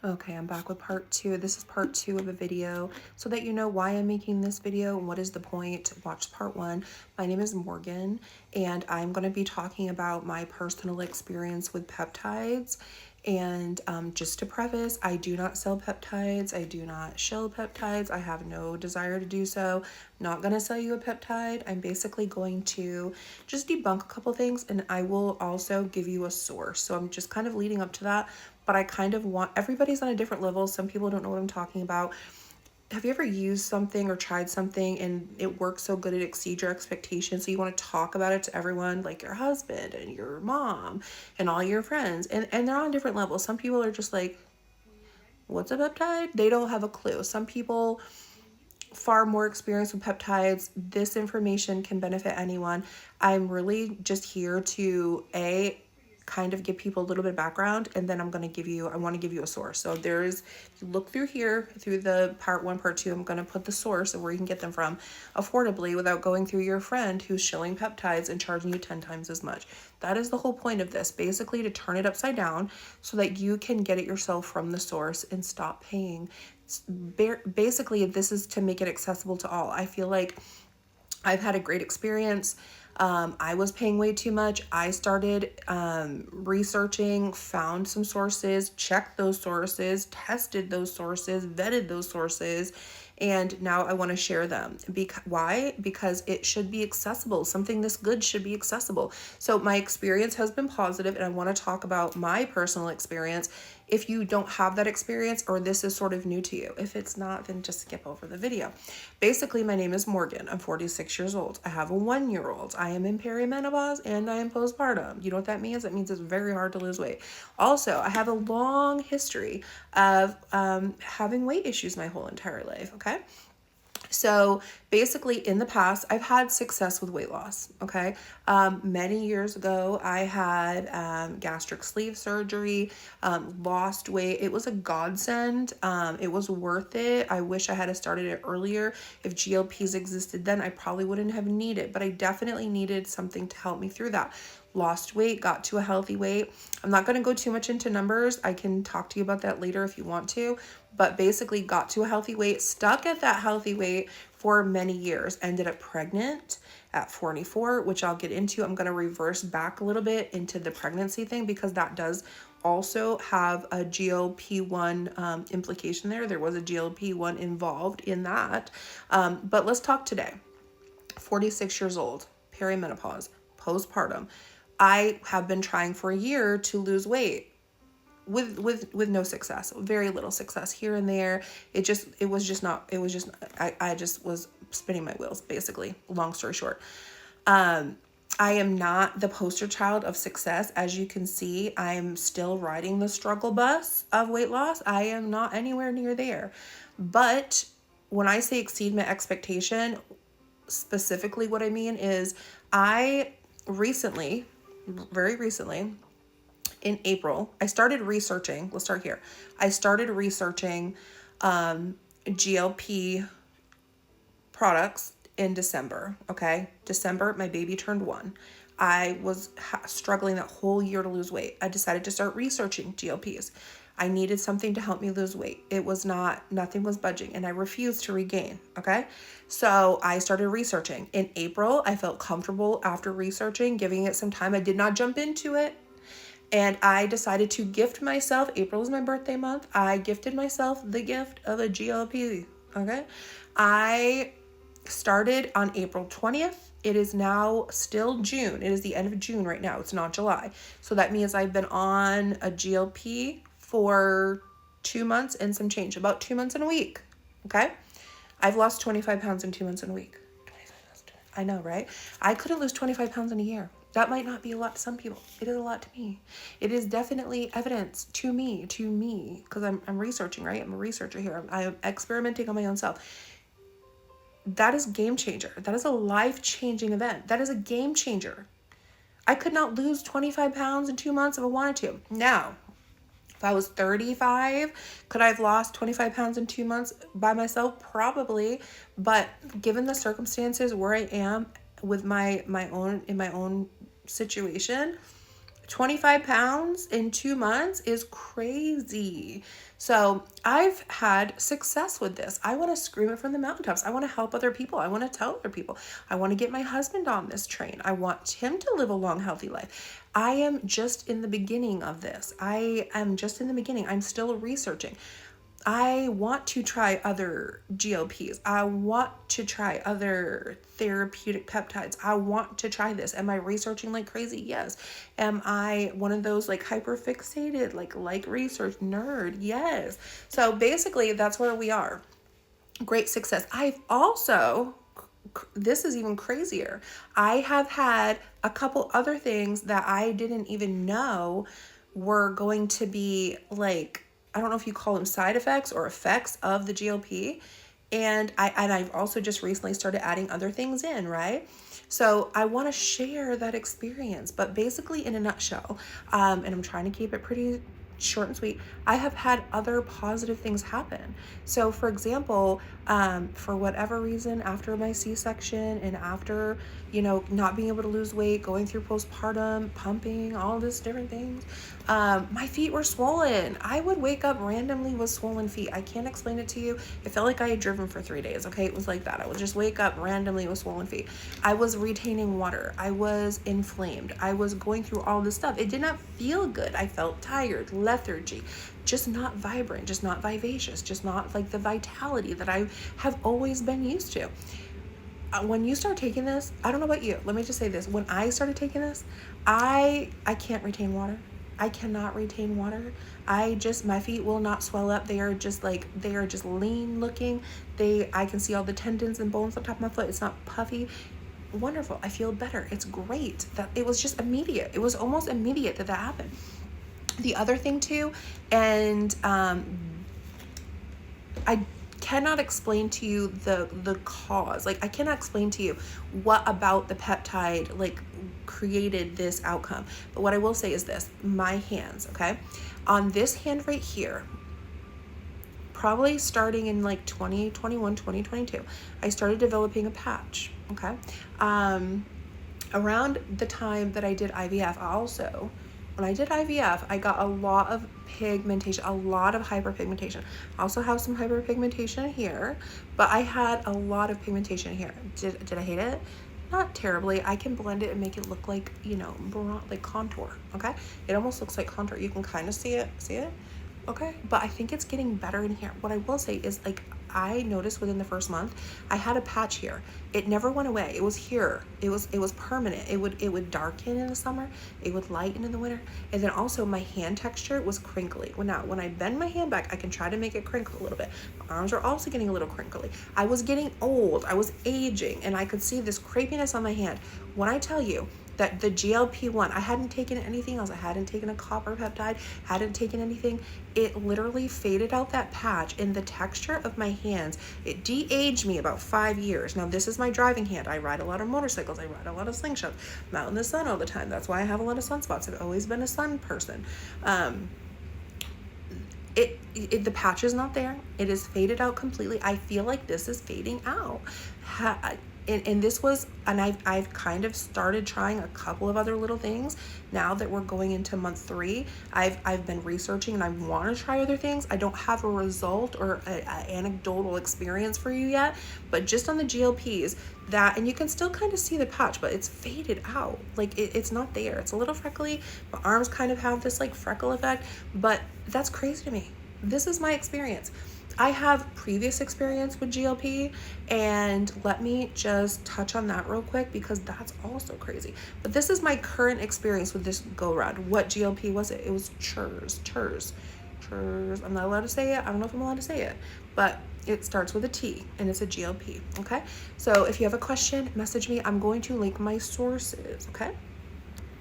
Okay, I'm back with part two. This is part two of a video so that you know why I'm making this video and what is the point. Watch part one. My name is Morgan and I'm going to be talking about my personal experience with peptides. And just to preface, I do not sell peptides. I do not shill peptides. I have no desire to do so. Not going to sell you a peptide. I'm basically going to just debunk a couple things and I will also give you a source. So I'm just kind of leading up to that, but I kind of want, everybody's on a different level. Some people don't know what I'm talking about. Have you ever used something or tried something and it works so good it exceeds your expectations, so you want to talk about it to everyone, like your husband and your mom and all your friends, and they're on different levels. Some people are just like, what's a peptide? They don't have a clue. Some people far more experienced with peptides. This information can benefit anyone. I'm really just here to kind of give people a little bit of background, and then I want to give you a source. So if you look through here, through the part one, part two, I'm going to put the source of where you can get them from affordably without going through your friend who's shilling peptides and charging you 10 times as much. That is the whole point of this, basically to turn it upside down so that you can get it yourself from the source and stop paying. Basically, this is to make it accessible to all. I feel like I've had a great experience. I was paying way too much. I started researching, found some sources, checked those sources, tested those sources, vetted those sources, and now I want to share them. Why? Because it should be accessible. Something this good should be accessible. So my experience has been positive, and I want to talk about my personal experience. If you don't have that experience or this is sort of new to you, if it's not, then just skip over the video. Basically, my name is Morgan. I'm 46 years old. I have a 1-year-old. I am in perimenopause and I am postpartum. You know what that means? That means it's very hard to lose weight. Also, I have a long history of having weight issues my whole entire life, okay? So basically in the past, I've had success with weight loss, okay? Many years ago, I had gastric sleeve surgery, lost weight. It was a godsend. It was worth it. I wish I had started it earlier. If GLPs existed then, I probably wouldn't have needed it, but I definitely needed something to help me through that. Lost weight, got to a healthy weight. I'm not going to go too much into numbers. I can talk to you about that later if you want to, but basically got to a healthy weight, stuck at that healthy weight for many years, ended up pregnant at 44, which I'll get into. I'm going to reverse back a little bit into the pregnancy thing because that does also have a GLP-1 implication there. There was a GLP-1 involved in that. But let's talk today. 46 years old, perimenopause, postpartum. I have been trying for a year to lose weight with no success, very little success here and there. I just was spinning my wheels, basically, long story short. I am not the poster child of success. As you can see, I'm still riding the struggle bus of weight loss. I am not anywhere near there. But when I say exceed my expectation, specifically what I mean is I very recently, in April, I started researching. Let's start here. I started researching GLP products in December. Okay. December, my baby turned 1. I was struggling that whole year to lose weight. I decided to start researching GLPs. I needed something to help me lose weight. Nothing was budging, and I refused to regain. Okay. So I started researching. In April, I felt comfortable after researching, giving it some time. I did not jump into it. And I decided to gift myself, April is my birthday month, I gifted myself the gift of a GLP, okay? I started on April 20th. It is now still June. It is the end of June right now. It's not July. So that means I've been on a GLP for 2 months and some change, about 2 months and a week, okay? I've lost 25 pounds in 2 months and a week. I know, right? I couldn't lose 25 pounds in a year. That might not be a lot to some people. It is a lot to me. It is definitely evidence to me, because I'm researching, right? I'm a researcher here. I'm experimenting on my own self. That is game changer. That is a life-changing event. That is a game changer. I could not lose 25 pounds in 2 months if I wanted to. Now, if I was 35, could I have lost 25 pounds in 2 months by myself? Probably. But given the circumstances where I am with my own situation, 25 pounds in 2 months is crazy. So I've had success with this. I want to scream it from the mountaintops. I want to help other people. I want to tell other people. I want to get my husband on this train. I want him to live a long, healthy life. I am just in the beginning of this. I am just in the beginning. I'm still researching. I want to try other GLPs. I want to try other therapeutic peptides. I want to try this. Am I researching like crazy? Yes. Am I one of those like hyper fixated, like research nerd? Yes. So basically that's where we are. Great success. I've also, this is even crazier. I have had a couple other things that I didn't even know were going to be like, I don't know if you call them side effects or effects of the GLP. And I've also just recently started adding other things in, right? So I want to share that experience, but basically in a nutshell, and I'm trying to keep it pretty short and sweet, I have had other positive things happen. So for example, for whatever reason, after my C-section and after, not being able to lose weight, going through postpartum, pumping, all this different things, my feet were swollen. I would wake up randomly with swollen feet. I can't explain it to you. It felt like I had driven for 3 days. Okay. It was like that. I would just wake up randomly with swollen feet. I was retaining water. I was inflamed. I was going through all this stuff. It did not feel good. I felt tired, lethargy, just not vibrant, just not vivacious, just not like the vitality that I have always been used to. When you start taking this, I don't know about you, let me just say this. When I started taking this, I can't retain water. I cannot retain water. My feet will not swell up. They are just lean looking. I can see all the tendons and bones on top of my foot. It's not puffy. Wonderful. I feel better. It's great. That it was just immediate. It was almost immediate that happened. The other thing too, and I cannot explain to you the cause. Like I cannot explain to you what about the peptide like created this outcome. But what I will say is this, my hands, okay? On this hand right here, probably starting in like 2021, 2022, I started developing a patch, okay? Around the time that I did IVF, when I did IVF, I got a lot of pigmentation, a lot of hyperpigmentation. I also have some hyperpigmentation here, but I had a lot of pigmentation here. Did I hate it? Not terribly. I can blend it and make it look like, like contour, okay? It almost looks like contour. You can kind of see it, okay? But I think it's getting better in here. What I will say is like, I noticed within the first month, I had a patch here. It never went away. It was here. It was permanent. It would darken in the summer. It would lighten in the winter. And then also my hand texture was crinkly. When I bend my hand back, I can try to make it crinkle a little bit. My arms are also getting a little crinkly. I was getting old. I was aging, and I could see this crepiness on my hand. When I tell you that the GLP-1, I hadn't taken anything else. I hadn't taken a copper peptide, hadn't taken anything. It literally faded out that patch, and the texture of my hands, it de-aged me about 5 years. Now this is my driving hand. I ride a lot of motorcycles. I ride a lot of slingshots. I'm out in the sun all the time. That's why I have a lot of sunspots. I've always been a sun person. The patch is not there. It is faded out completely. I feel like this is fading out. And this was, and I've kind of started trying a couple of other little things. Now that we're going into month 3, I've been researching and I want to try other things. I don't have a result or an anecdotal experience for you yet, but just on the GLPs, and you can still kind of see the patch, but it's faded out. Like it's not there. It's a little freckly. My arms kind of have this like freckle effect, but that's crazy to me. This is my experience. I have previous experience with GLP, and let me just touch on that real quick because that's also crazy. But this is my current experience with this go round. What GLP was it? It was TIRZ. I'm not allowed to say it. I don't know if I'm allowed to say it, but it starts with a T and it's a GLP. Okay. So if you have a question, message me. I'm going to link my sources. Okay.